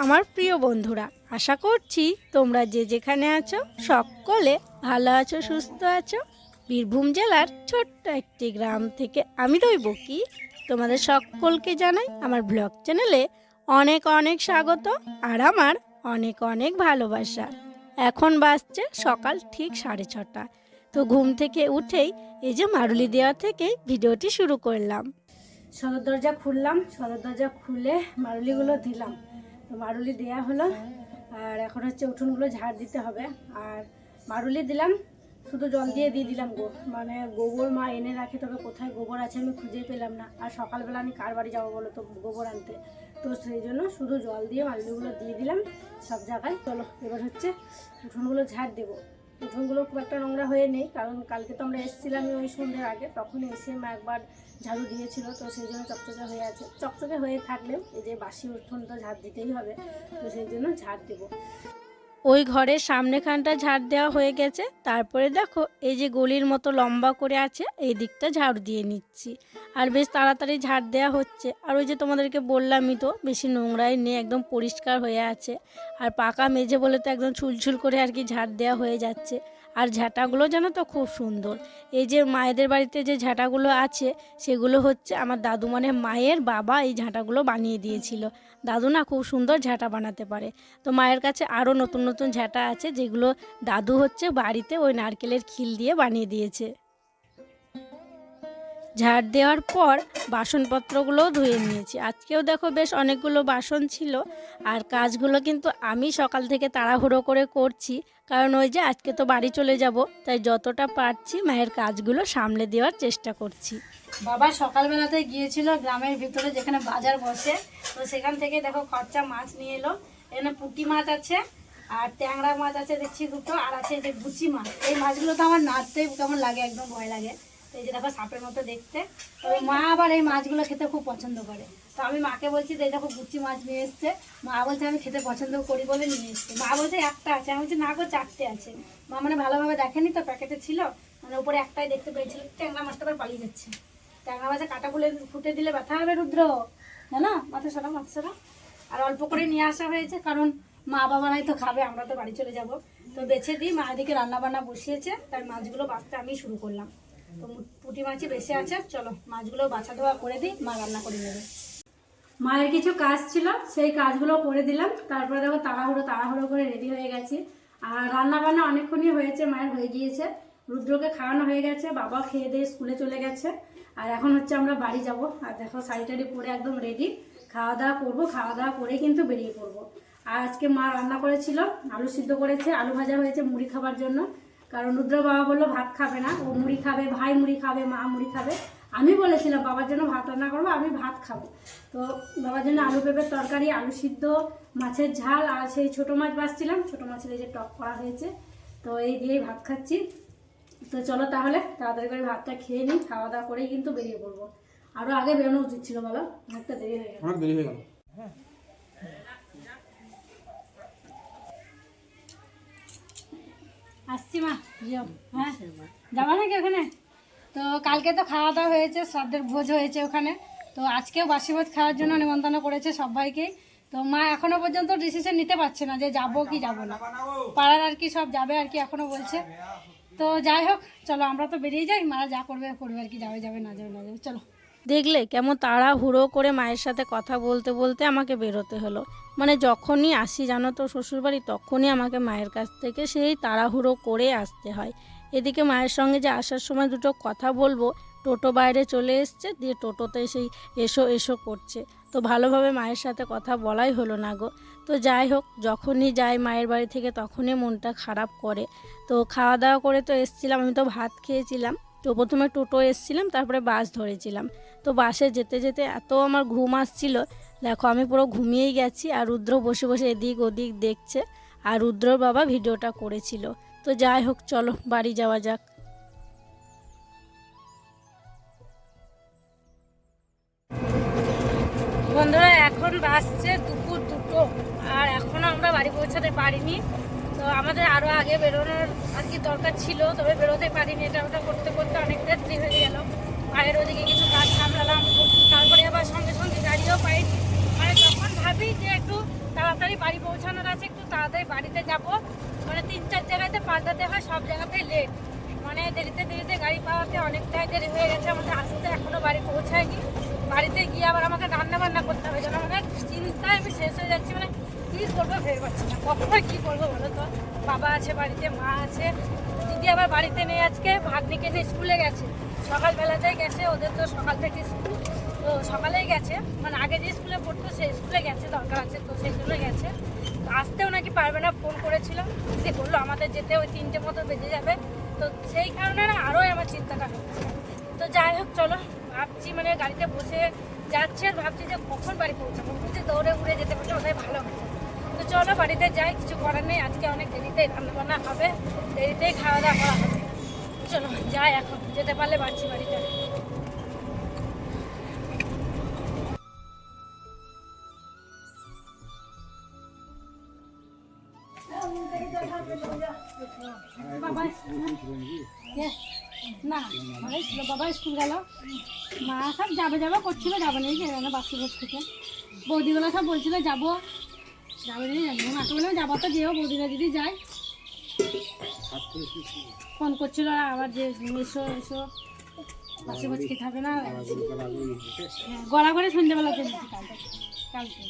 আমার প্রিয় বন্ধুরা, আশা করছি তোমরা যে যেখানে আছো সকলে ভালো আছো, সুস্থ আছো। বীরভূম জেলার ছোট্ট একটি গ্রাম থেকে আমি রইবকি তোমাদের সকলকে জানাই আমার ব্লগ চ্যানেলে অনেক অনেক স্বাগত আর আমার অনেক অনেক ভালোবাসা। এখন বাজছে সকাল ঠিক 6:30। তো ঘুম থেকে উঠেই এই যে মারুলি দেওয়া থেকেই ভিডিওটি শুরু করলাম। সদর দরজা খুললাম, সদর দরজা খুলে মারুলিগুলো দিলাম। তো মারুলি দেওয়া হলো আর এখন হচ্ছে উঠোনগুলো ঝাড় দিতে হবে। আর মারুলি দিলাম, শুধু জল দিয়ে দিলাম মানে গোবর মা এনে রাখে, তবে কোথায় গোবর আছে আমি খুঁজে পেলাম না। আর সকালবেলা আমি কার বাড়ি যাবো বলো তো গোবর আনতে, তো সেই জন্য শুধু জল দিয়ে মারুলিগুলো দিয়ে দিলাম সব জায়গায়। চলো এবার হচ্ছে উঠোনগুলো ঝাড় দেবো। উঠোনগুলো খুব একটা নোংরা হয়ে নেই, কারণ কালকে তো আমরা এসেছিলাম ওই সন্ধ্যের আগে, তখন এসে মা একবার ঝাড়ু দিয়েছিল, তো সেই জন্য চকচকে হয়ে আছে। চকচকে হয়ে থাকলেও এই যে বাসি উঠোন তো ঝাড় দিতেই হবে, তো সেই জন্য ঝাড় দেবো। ওই ঘরের সামনেখানটা ঝাড় দেওয়া হয়ে গেছে। তারপরে দেখো এই যে গলির মতো লম্বা করে আছে, এই দিকটা ঝাড়ু দিয়ে নিচ্ছি। আর বেশ তাড়াতাড়ি ঝাড় দেওয়া হচ্ছে। আর ওই যে তোমাদেরকে বললামই তো, বেশি নোংরাই নেই, একদম পরিষ্কার হয়ে আছে। আর পাকা মেঝে বলে তো একদম ছুলছুল করে আর কি ঝাড় দেওয়া হয়ে যাচ্ছে। আর ঝাঁটাগুলো জানো তো খুব সুন্দর। এই যে মায়েদের বাড়িতে যে ঝাঁটাগুলো আছে সেগুলো হচ্ছে আমার দাদু, মানে মায়ের বাবা এই ঝাঁটাগুলো বানিয়ে দিয়েছিল। দাদু না খুব সুন্দর ঝাঁটা বানাতে পারে। তো মায়ের কাছে আরও নতুন নতুন ঝাঁটা আছে, যেগুলো দাদু হচ্ছে বাড়িতে ওই নারকেলের খিল দিয়ে বানিয়ে দিয়েছে। ঝাড় দেওয়ার পর বাসনপত্রগুলোও ধুয়ে নিয়েছি। আজকেও দেখো বেশ অনেকগুলো বাসন ছিল। আর কাজগুলো কিন্তু আমি সকাল থেকে তাড়াহুড়ো করে করছি, কারণ ওই যে আজকে তো বাড়ি চলে যাব, তাই যতটা পারছি মায়ের কাজগুলো সামলে দেওয়ার চেষ্টা করছি। বাবা সকালবেলাতে গিয়েছিল গ্রামের ভিতরে যেখানে বাজার বসে, তো সেখান থেকে দেখো খরচা মাছ নিয়ে এলো। এখানে পুঁটি মাছ আছে আর ট্যাংরা মাছ আছে দেখছি দুটো, আর আছে যে গুচি মাছ। এই মাছগুলো তো আমার নাড়তেই কেমন লাগে, একদম ভয় লাগে। এই যে দেখো সাপের মতো দেখতে। তবে মা আবার এই মাছগুলো খেতে খুব পছন্দ করে। তো আমি মাকে বলছি যে দেখো গুচি মাছ নিয়ে এসছে। মা বলছে আমি খেতে পছন্দ করি বলে নিয়ে এসছে। মা বলছে একটা আছে, আমি বলছি না গো 4টে আছে। মা মানে ভালোভাবে দেখেনি তো, প্যাকেটে ছিল, মানে উপরে একটাই দেখতে পেয়েছিল। ট্যাংরা মাছটা আবার পালিয়ে যাচ্ছে। ট্যাংরা মাছে কাটা ফুটে দিলে ব্যথা হবে রুদ্র, জানো? মাথা সরা মাথা সরা। আর অল্প করে নিয়ে আসা হয়েছে, কারণ মা বাবারাই তো খাবে, আমরা তো বাড়ি চলে যাব। তো বেছে দিই, মা এদিকে রান্নাবান্না বসিয়েছে, তাই মাছগুলো বাছতে আমি শুরু করলাম। তো পুঁটি মাছই বেশি আছে, চলো মাছগুলো বাছা ধোয়া করে দিই, মা রান্না করে নেবে। মায়ের কিছু কাজ ছিল, সেই কাজগুলো করে দিলাম। তারপরে দেখো তাড়াহুড়ো করে রেডি হয়ে গেছি। আর রান্না বান্না অনেকক্ষণই হয়েছে, মায়ের হয়ে গিয়েছে। রুদ্রকে খাওয়ানো হয়ে গেছে, বাবা খেয়ে দিয়ে স্কুলে চলে গেছে। আর এখন হচ্ছে আমরা বাড়ি যাব। আর দেখো শাড়ি টাড়ি পরে একদম রেডি, খাওয়া দাওয়া করবো। খাওয়া দাওয়া করেই কিন্তু বেরিয়ে পড়বো। আর আজকে মা রান্না করেছিল, আলু সিদ্ধ করেছে, আলু ভাজা হয়েছে মুড়ি খাবার জন্য। কারণ রুদ্র বাবা বললো ভাত খাবে না, ও মুড়ি খাবে, ভাই মুড়ি খাবে, মা মুড়ি খাবে। আমি বলেছিলাম বাবার জন্য ভাত রান্না করবো, আমি ভাত খাবো। তো বাবার জন্য আলু পেঁপের তরকারি, আলু সিদ্ধ, মাছের ঝাল, আর সেই ছোটো মাছ বাছছিলাম, ছোটো মাছের এই যে টক করা হয়েছে। তো এই দিয়েই ভাত খাচ্ছি। তো চলো তাহলে তাড়াতাড়ি করে ভাতটা খেয়ে নিই, খাওয়া দাওয়া করেই কিন্তু বেরিয়ে পড়বো। আরও আগে বেরোনো উচিত ছিল, বলো? অনেকটা দেরি হয়ে গেল, অনেক দেরি হয়ে গেল। আসছি মা, যাও। হ্যাঁ যাবা নাকি ওখানে? তো কালকে তো খাওয়া দাওয়া হয়েছে, শ্রাদ্ধের ভোজ হয়েছে ওখানে। তো আজকেও বাসি ভোজ খাওয়ার জন্য নিমন্ত্রণ করেছে সবাইকেই। তো মা এখনো পর্যন্ত ডিসিশন নিতে পারছে না যে যাবো কি যাবো না। পাড়ার আর কি সব যাবে আর কি এখনো বলছে। তো যাই হোক, চলো আমরা তো বেরিয়ে যাই, মা যা করবে করবে আর কি, যাবে না যাবে চলো। দেখলে কেমন তাড়াহুড়ো করে মায়ের সাথে কথা বলতে বলতে আমাকে বেরোতে হলো। মানে যখনই আসি জানো তো শ্বশুরবাড়ি, তখনই আমাকে মায়ের কাছ থেকে সেই তাড়াহুড়ো করে আসতে হয়। এদিকে মায়ের সঙ্গে যে আসার সময় দুটো কথা বলবো, টোটো বাইরে চলে এসছে, দিয়ে টোটোতে সেই এসো এসো করছে। তো ভালোভাবে মায়ের সাথে কথা বলাই হলো না গো। তো যাই হোক, যখনই যাই মায়ের বাড়ি থেকে তখনই মনটা খারাপ করে। তো খাওয়া দাওয়া করে তো এসছিলাম, আমি তো ভাত খেয়েছিলাম। তো প্রথমে টোটো এসছিলাম, তারপরে বাস ধরেছিলাম। তো বাসে যেতে যেতে এত আমার ঘুম আসছিল, দেখো আমি পুরো ঘুমিয়েই গেছি। আর রুদ্র বসে বসে এদিক ওদিক দেখছে, আর রুদ্রর বাবা ভিডিওটা করেছিল। তো যাই হোক, চলো বাড়ি যাওয়া যাক। বন্ধুরা এখন বাসছে দুপুর 2টো, আর এখনও আমরা বাড়ি পৌঁছাতে পারিনি। তো আমাদের আরও আগে বেরোনোর আর কি দরকার ছিল, তবে বেরোতে পারিনি। এটা ওটা করতে করতে অনেকটা দেরি হয়ে গেল। মায়ের ওদিকে কিছু কাজ সামলালাম, তারপরে আবার সঙ্গে সঙ্গে গাড়িও পাইনি। মানে যখন ভাবি যে একটু তাড়াতাড়ি তাড়াতাড়ি বাড়ি পৌঁছানোর আছে, একটু তাড়াতাড়ি বাড়িতে যাব। মানে 3-4 জায়গাতে পাল্টাতে হয়, সব জায়গাতেই লেট, মানে দেরিতে দেরিতে গাড়ি পাওয়াতে অনেকটাই দেরি হয়ে গেছে আমাদের আসতে, এখনও বাড়ি পৌঁছায়নি। বাড়িতে গিয়ে আবার আমাকে রান্না বান্না করতে হবে, যেন মানে চিন্তায় আমি শেষ হয়ে যাচ্ছি। মানে কী করবো ভেবে পাচ্ছি না, কখনো কী করবো বলো তো। বাবা আছে বাড়িতে, মা আছে, দিদি আবার বাড়িতে নেই আজকে, ভাগ্নিকে নিয়ে স্কুলে গেছে, সকালবেলাতেই গেছে, ওদের তো সকাল থেকে স্কুল, তো সকালেই গেছে, মানে আগে যে স্কুলে পড়তো সেই স্কুলে গেছে, দরকার আছে তো সেই জন্য গেছে। তো আসতেও নাকি পারবে না, ফোন করেছিলাম, দিদি বললো আমাদের যেতে ওই 3টে মতো বেজে যাবে। তো সেই কারণে না আরোই আমার চিন্তাটা হচ্ছে। তো যাই হোক চলো, ভাবছি মানে গাড়িতে বসে যাচ্ছি আর ভাবছি যে কখন বাড়ি পৌঁছাবো, বুঝছি দৌড়ে উড়ে যেতে পারলে ওটাই ভালো হবে। তো চলো বাড়িতে যাই, কিছু করার নেই, আজকে অনেক দেরিতেই রান্নাবান্না হবে, দেরিতেই খাওয়া দাওয়া করা হবে। চলো যাই, এখন যেতে পারলে বাড়ছি বাড়িতে। বাবা না ছিল, বাবা স্কুল গেল, মা সব যাবে যাবে করছিল, যাবে নেই বাসি বস থেকে, বৌদিগুলো সব বলছিল যাবো যাবে নেই, জানি মাকে বললাম যাবো তো যেও, বৌদিরা দিদি যায়, ফোন করছিল আবার যে এসো এসো বাসি বস খেতে হবে না, হ্যাঁ গড়া করে সন্ধ্যেবেলাতে দিচ্ছি কালকে।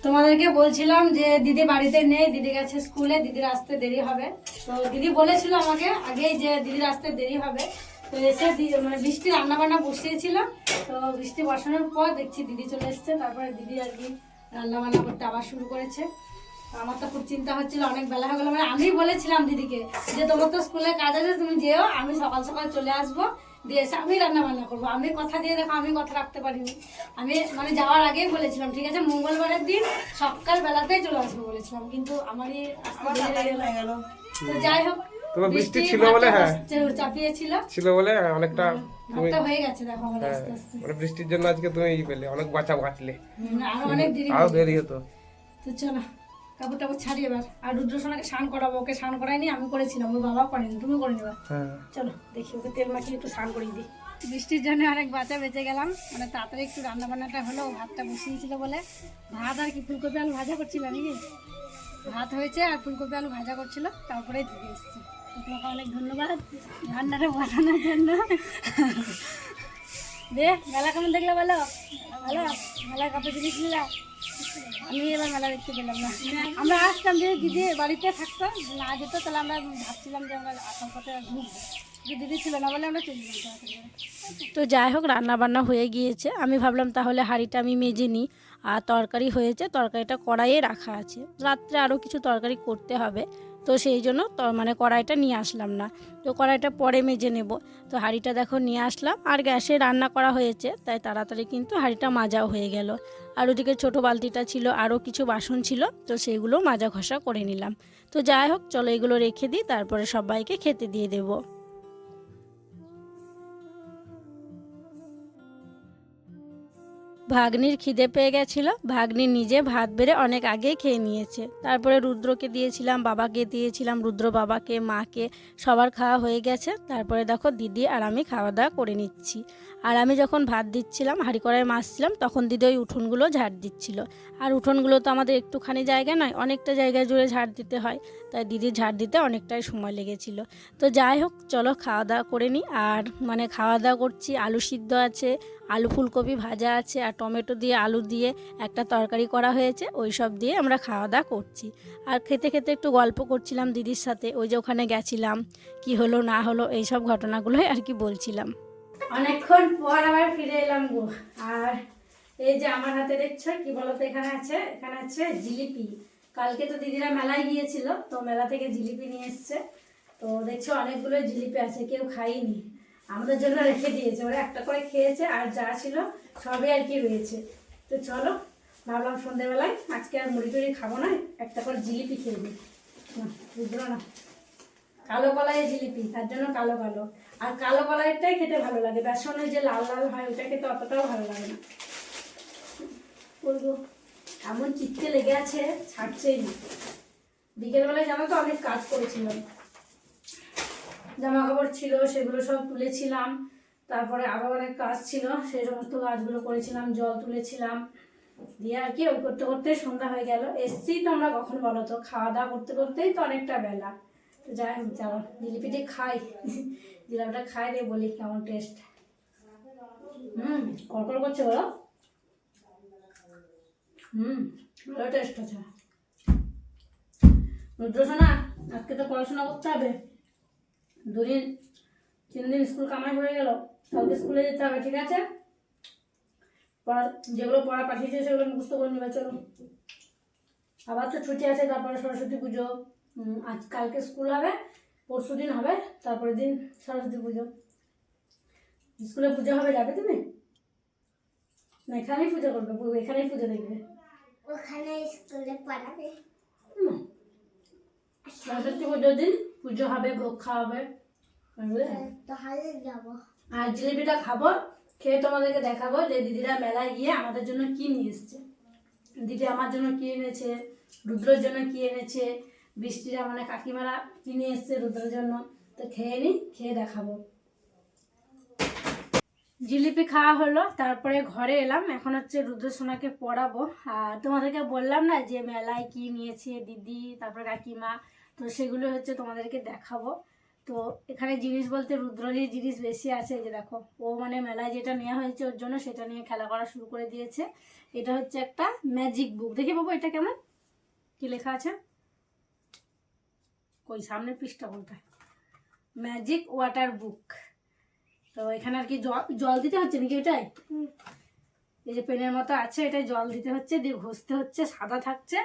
তোমাদেরকে বলছিলাম যে দিদি বাড়িতে নেই, দিদি গেছে স্কুলে, দিদির আসতে দেরি হবে। তো দিদি বলেছিল আমাকে আগেই যে দিদির আসতে দেরি হবে। তো এসে মানে বৃষ্টি রান্নাবান্না বসিয়েছিল, তো বৃষ্টি বসানোর পর দেখছি দিদি চলে এসছে, তারপরে দিদি আর কি রান্নাবান্না করতে আবার শুরু করেছে। আমার তো খুব চিন্তা হচ্ছিল, অনেক বেলা হয়ে গেলো, মানে আমি বলেছিলাম দিদিকে যে তোমার তো স্কুলে কাজ আছে, তুমি যেও, আমি সকাল সকাল চলে আসবো, দিয়ে এসে আমি রান্না বান্না করবো। আমি কথা দিয়ে দেখো, আমি কথা রাখতে পারিনি, আমি মানে যাওয়ার আগেই বলেছিলাম ঠিক আছে মঙ্গলবারের দিন সকাল বেলাতেই চলে আসবো বলেছিলাম, কিন্তু আমারই আসতে দেরি হয়ে গেল। তো যাই হোক, তোমার বৃষ্টি ছিল বলে, হ্যাঁ চাপিয়েছিল ছিল বলে অনেকটা ভাতটা হয়ে গেছে দেখো আমাদের আস্তে আস্তে, মানে বৃষ্টির জন্য আজকে তুমি পেলে অনেক বাঁচলে, আরো অনেক আরো দেরি হতো। তো চলো কাপড় টাপড় ছাড়ি এবার, আর রুদ্রসোনাকে স্নান করাবো, ওকে স্নান করাইনি, আমি করেছিলাম, ওর বাবা করেনি, তুমি করে নেবা। চলো দেখি ওকে তেল মাখিয়ে একটু স্নান করিয়ে দিই। বৃষ্টির জন্য অনেক বাঁচা বেঁচে গেলাম, মানে তাড়াতাড়ি একটু রান্না বান্নাটা হলো, ভাতটা বসিয়েছিল বলে, ভাত আর কি ফুলকপি আলু ভাজা করছিল নাকি, ভাত হয়েছে আর ফুলকপি আলু ভাজা করছিল, তারপরে ধুয়ে এসেছি। তোমাকে অনেক ধন্যবাদ রান্নাটা বানানোর জন্য। দে মেলা কেমন দেখলে বলো, ভালো মেলা কত জিনিস নিলাম, আমি এবার মেলা দেখতে পেলাম না, আমরা আসতাম যে দিদি বাড়িতে থাকতো না যেত, তাহলে আমরা ভাবছিলাম যে আমরা আসাম পথে ঘুরবো, যে দিদি ছিল না বলে আমরা চলে যেতাম। তো যাই হোক রান্না বান্না হয়ে গিয়েছে, আমি ভাবলাম তাহলে হাঁড়িটা আমি মেজে নিই, আর তরকারি হয়েছে, তরকারিটা কড়াইয়ে রাখা আছে, রাত্রে আরও কিছু তরকারি করতে হবে, তো সেই জন্য মানে কড়াইটা নিয়ে আসলাম না, তো কড়াইটা পরে মেজে নেব। তো হাঁড়িটা দেখো নিয়ে আসলাম, আর গ্যাসে রান্না করা হয়েছে তাই তাড়াতাড়ি কিন্তু হাঁড়িটা মাজাও হয়ে গেল। আর ওদিকে ছোটো বালতিটা ছিল, আরও কিছু বাসন ছিল, তো সেইগুলো মাজা ঘষা করে নিলাম। তো যাই হোক চলো এগুলো রেখে দিই, তারপরে সবাইকে খেতে দিয়ে দেবো। ভাগ্নির খিদে পেয়ে গেছিলো, ভাগ্নি নিজে ভাত বেড়ে অনেক আগেই খেয়ে নিয়েছে, তারপরে রুদ্রকে দিয়েছিলাম, বাবাকে দিয়েছিলাম, রুদ্র বাবাকে, মাকে, সবার খাওয়া হয়ে গেছে। তারপরে দেখো দিদি আর আমি খাওয়া দাওয়া করে নিচ্ছি। আর আমি যখন ভাত দিচ্ছিলাম, হাঁড়ি কড়ায় মাছছিলাম, তখন দিদি ওই উঠোনগুলো ঝাড় দিচ্ছিল। আর উঠোনগুলো তো আমাদের একটুখানি জায়গা নয়, অনেকটা জায়গায় জুড়ে ঝাড় দিতে হয়, তাই দিদি ঝাড় দিতে অনেকটাই সময় লেগেছিল। তো যাই হোক চলো খাওয়া দাওয়া করে নিই। আর মানে খাওয়া দাওয়া করছি, আলু সিদ্ধ আছে, আলু ফুলকপি ভাজা আছে, আর টমেটো দিয়ে আলু দিয়ে একটা তরকারি করা হয়েছে, ওই সব দিয়ে আমরা খাওয়া দাওয়া করছি। আর খেতে খেতে একটু গল্প করছিলাম দিদির সাথে, ওই যে ওখানে গেছিলাম, কি হলো না হলো এইসব ঘটনাগুলোই আর কি বলছিলাম। অনেকক্ষণ পর আবার ফিরে এলাম গো। আর এই যে আমার হাতে দেখছো কি বলতো, এখানে আছে জিলিপি। কালকে তো দিদিরা মেলায় গিয়েছিল, তো মেলা থেকে জিলিপি নিয়ে এসছে, তো দেখছো অনেকগুলো জিলিপি আছে, কেউ খাইনি, আমাদের জন্য রেখে দিয়েছে, ওরা একটা করে খেয়েছে, আর যা ছিল সবই আর কি রয়েছে। তো চলো ভাবলাম সন্ধ্যেবেলায় আজকে আর মুড়ি টুড়ি খাবো না, একটা করে জিলিপি খেয়ে দিই, বুঝলো না, কালো কলাইয়ের জিলিপি, তার জন্য কালো কালো, আর কালো কলাইয়েরটাই খেতে ভালো লাগে, বেসনের যে লাল লাল হয় ওটা খেতে অতটাও ভালো লাগে না। বলবো এমন চিৎকে লেগে আছে, ছাড়ছেই না। বিকেলবেলায় জানো তো অনেক কাজ করেছিলাম, জামা কাপড় ছিল সেগুলো সব তুলেছিলাম, তারপরে আরও অনেক কাজ ছিল, সেই সমস্ত কাজগুলো করেছিলাম, জল তুলেছিলাম, দিয়ে আর কি ওই করতে করতে সন্ধ্যা হয়ে গেল। এসছি তো আমরা কখন বলো তো, খাওয়া দাওয়া করতে করতেই তো অনেকটা বেলা। তো যাই হোক, চলো জিলিপিটি খাই, জিলাপিটা খাই দিয়ে বলি কেমন টেস্ট। কড়কড় করছে বলো। ভালো টেস্ট আছে। রুদ্রসোনা, আজকে তো পড়াশোনা করতে হবে। 2-3 দিন স্কুল কামাই হয়ে গেল, কালকে স্কুলে যেতে হবে, ঠিক আছে? যেগুলো পড়া পাঠিয়েছে সেগুলো মুখস্থ করে নেবে। চলো, আবার তো ছুটি আছে, তারপরে সরস্বতী পুজো। আজ কালকে স্কুল হবে, পরশু দিন হবে, তারপরে দিন সরস্বতী পুজো। স্কুলে পুজো হবে, যাবে তুমি? না এখানেই পুজো করবে? এখানেই পুজো দেখবে? ওখানে স্কুলে পড়াবে। সরস্বতী পুজোর দিন পুজো হবে, ভোগ খাওয়া হবে, বুঝলে? তাহলে যাবো। আর জিলিপিটা খাবো, খেয়ে তোমাদেরকে দেখাবো যে দিদিরা মেলায় গিয়ে আমাদের জন্য কি নিয়ে এসছে। দিদি আমার জন্য কি এনেছে, রুদ্রর জন্য কি এনেছে, বৃষ্টিরা মানে কাকিমারা কি নিয়ে এসছে রুদ্রের জন্য। তো খেয়ে নিই, খেয়ে দেখাবো। জিলিপি খাওয়া হলো, তারপরে ঘরে এলাম। এখন হচ্ছে রুদ্র সোনাকে পড়াবো। আর তোমাদেরকে বললাম না যে মেলায় কি নিয়েছে দিদি, তারপরে কাকিমা, তো সেগুলো হচ্ছে তোমাদেরকে দেখাবো। তো এখানে জিনিস বলতে রুদ্ররই জিনিস বেশি আছে। এই যে দেখো, ও মানে মেলায় যেটা নেওয়া হয়েছে ওর জন্য সেটা নিয়ে খেলা করা শুরু করে দিয়েছে। এটা হচ্ছে একটা ম্যাজিক বুক। দেখি বাবু এটা কেমন, কি লেখা আছে? কই সামনের পৃষ্ঠা কোনটা? ম্যাজিক ওয়াটার বুক। তো এখানে আর কি জল দিতে হচ্ছে নাকি এটাই? এই যে পেনের মতো আছে, এটা জল দিতে হচ্ছে, দিয়ে ঘষতে হচ্ছে, সাদা থাকছে,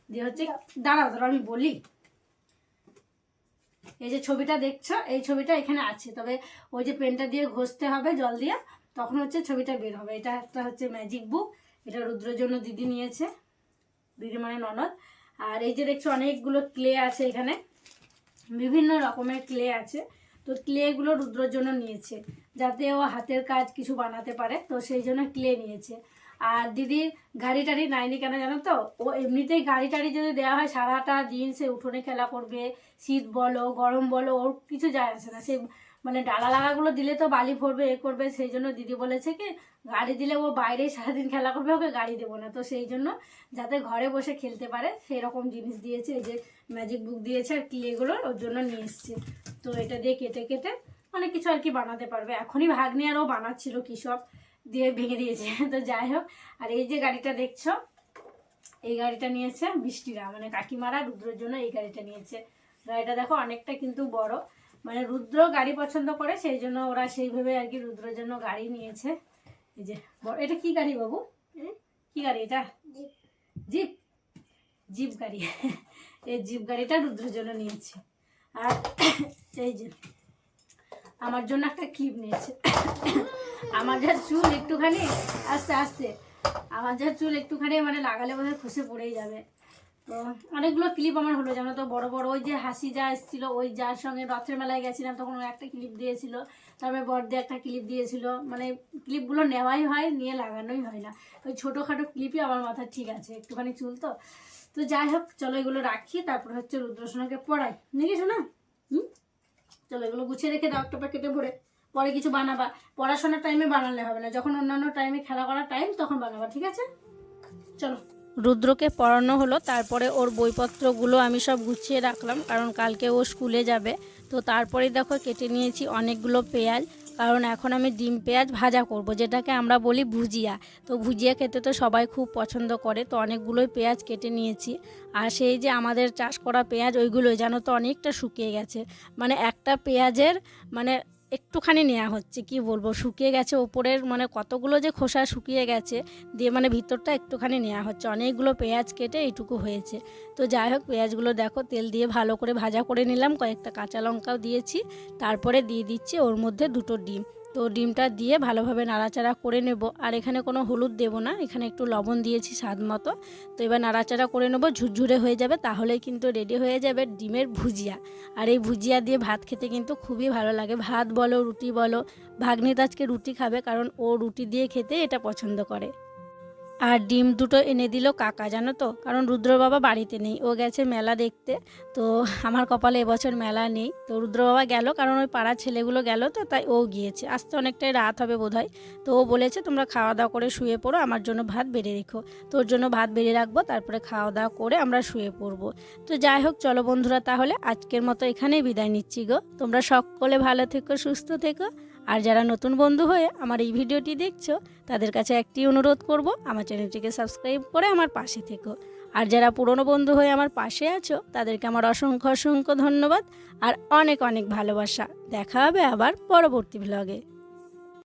দিয়ে হচ্ছে। দাঁড়াও আমি বলি। এই যে ছবিটা দেখছো, এই ছবিটা এখানে আছে, তবে ওই যে পেনটা দিয়ে ঘষতে হবে জল দিয়ে, তখন হচ্ছে ছবিটা বের হবে। এটা একটা হচ্ছে ম্যাজিক বুক। এটা রুদ্রের জন্য দিদি নিয়েছে, দিদি মানে ননদ। আর এই যে দেখছো অনেকগুলো ক্লে আছে এখানে, বিভিন্ন রকমের ক্লে আছে। তো ক্লেগুলো রুদ্রর জন্য নিয়েছে, যাতে ও হাতের কাজ কিছু বানাতে পারে, তো সেই জন্য ক্লে নিয়েছে। আর দিদি গাড়ি টাড়ি নাইনি কেন জানো তো? ও এমনিতেই গাড়ি টাড়ি যদি দেওয়া হয় সারাটা দিন সে উঠোনে খেলা করবে, শীত বলো গরম বলো ওর কিছু যায় আসে না। সে মানে ডালা লাগাগুলো দিলে তো বালি ভরবে, এ করবে, সেই জন্য দিদি বলেছে কি গাড়ি দিলে ও বাইরেই সারাদিন খেলা করবে, ওকে গাড়ি দেবো না। তো সেই জন্য যাতে ঘরে বসে খেলতে পারে সেই রকম জিনিস দিয়েছে। এই যে ম্যাজিক বুক দিয়েছে, আর ক্লেগুলো ওর জন্য নিয়ে এসছে। তো এটা দিয়ে কেটে কেটে অনেক কিছু আর কি বানাতে পারবে। এখনই ভাগ্নি আর ও বানাচ্ছিল কি সব, দিয়ে ভেঙে দিয়েছে। তো যাই হোক, আর এই যে গাড়িটা দেখছো, এই গাড়িটা নিয়েছে বৃষ্টিরা মানে কাকিমারা রুদ্রের জন্য এই গাড়িটা নিয়েছে। গাড়িটা দেখো অনেকটা কিন্তু বড়, মানে রুদ্র গাড়ি পছন্দ করে সেই জন্য ওরা সেইভাবে আর কি রুদ্রের জন্য গাড়ি নিয়েছে। এই যে এটা কি গাড়ি বাবু? কি গাড়ি এটা? জিপ। জিপ গাড়ি। এই জিপ গাড়িটা রুদ্রের জন্য নিয়েছে। আর এই যে আমার জন্য একটা ক্লিপ নিয়েছে। আমার যা চুল একটুখানি, আস্তে আস্তে, আমার যা চুল একটুখানি মানে লাগালে বোধহয় খসে পড়েই যাবে। তো অনেকগুলো ক্লিপ আমার হলো জানো তো, বড় বড়। ওই যে হাসি যা এসেছিল, ওই যার সঙ্গে রথের মেলায় গেছিলাম তখন ও একটা ক্লিপ দিয়েছিল, তারপরে বড়দে একটা ক্লিপ দিয়েছিল। মানে ক্লিপগুলো নেওয়াই হয়, নিয়ে লাগানোই হয় না। ওই ছোটোখাটো ক্লিপই আমার মাথা ঠিক আছে, একটুখানি চুল তো। তো যাই হোক, চলো এগুলো রাখি, তারপরে হচ্ছে রুদ্রসোনাকে পড়াই নাকি শোনা। চলো এগুলো গুছিয়ে রেখে দাও একটা প্যাকেটে ভরে, পরে কিছু বানাবা। পড়াশোনার টাইমে বানালে হবে না, যখন অন্যান্য টাইমে খেলা করার টাইম তখন বানাবা, ঠিক আছে? চলো। রুদ্রকে পড়ানো হলো, তারপরে ওর বইপত্রগুলো আমি সব গুছিয়ে রাখলাম, কারণ কালকে ও স্কুলে যাবে। তো তারপরে দেখো কেটে নিয়েছি অনেকগুলো পেঁয়াজ, কারণ এখন আমি ডিম পেঁয়াজ ভাজা করব, যেটাকে আমরা বলি ভুজিয়া। তো ভুজিয়া খেতে তো সবাই খুব পছন্দ করে, তো অনেকগুলোই পেঁয়াজ কেটে নিয়েছি। আর সেই যে আমাদের চাষ করা পেঁয়াজ, ওইগুলোই জানো তো অনেকটা শুকিয়ে গেছে। মানে একটা পেঁয়াজের মানে একটুখানি নেওয়া হচ্ছে, কি বলবো, শুকিয়ে গেছে ওপরের, মানে কতগুলো যে খোসা শুকিয়ে গেছে, দিয়ে মানে ভিতরটা একটুখানি নেওয়া হচ্ছে। অনেকগুলো পেঁয়াজ কেটে এইটুকু হয়েছে। তো যাই হোক, পেঁয়াজগুলো দেখো তেল দিয়ে ভালো করে ভাজা করে নিলাম, কয়েকটা কাঁচা লঙ্কাও দিয়েছি, তারপরে দিয়ে দিচ্ছি ওর মধ্যে 2টো ডিম। তো ডিমটা দিয়ে ভালোভাবে নাড়াচাড়া করে নেব। আর এখানে কোনো হলুদ দেব না, এখানে একটু লবণ দিয়েছি স্বাদ মতো। তো এবার নাড়াচাড়া করে নেব, ঝুরঝুরে হয়ে যাবে, তাহলেই কিন্তু রেডি হয়ে যাবে ডিমের ভুজিয়া। আর এই ভুজিয়া দিয়ে ভাত খেতে কিন্তু খুবই ভালো লাগে, ভাত বলো রুটি বলো। ভাগ্নি তো আজকে রুটি খাবে, কারণ ও রুটি দিয়ে খেতে এটা পছন্দ করে। আর ডিম দুটো এনে দিল কাকা, জানো তো, কারণ রুদ্র বাবা বাড়িতে নেই, ও গেছে মেলা দেখতে। তো আমার কপালে এবছর মেলা নেই, তো রুদ্র বাবা গেল কারণ ওই পাড়ার ছেলেগুলো গেল, তো তাই ও গিয়েছে। আসতে অনেকটাই রাত হবে বোধহয়। তো ও বলেছে তোমরা খাওয়া দাওয়া করে শুয়ে পড়ো, আমার জন্য ভাত বেড়ে রেখো। তোর জন্য ভাত বেড়ে রাখবো, তারপরে খাওয়া দাওয়া করে আমরা শুয়ে পড়বো। তো যাই হোক, চলো বন্ধুরা, তাহলে আজকের মতো এখানেই বিদায় নিচ্ছি গো। তোমরা সকলে ভালো থেকো, সুস্থ থেকো। আর যারা নতুন বন্ধু হয়ে আমার এই ভিডিওটি দেখছো, তাদের কাছে একটি অনুরোধ করব, আমার চ্যানেলটিকে সাবস্ক্রাইব করে আমার পাশে থেকো। আর যারা পুরনো বন্ধু হয়ে আমার পাশে আছো, তাদেরকে আমার অসংখ্য অসংখ্য ধন্যবাদ আর অনেক অনেক ভালোবাসা। দেখা হবে আবার পরবর্তী ব্লগে।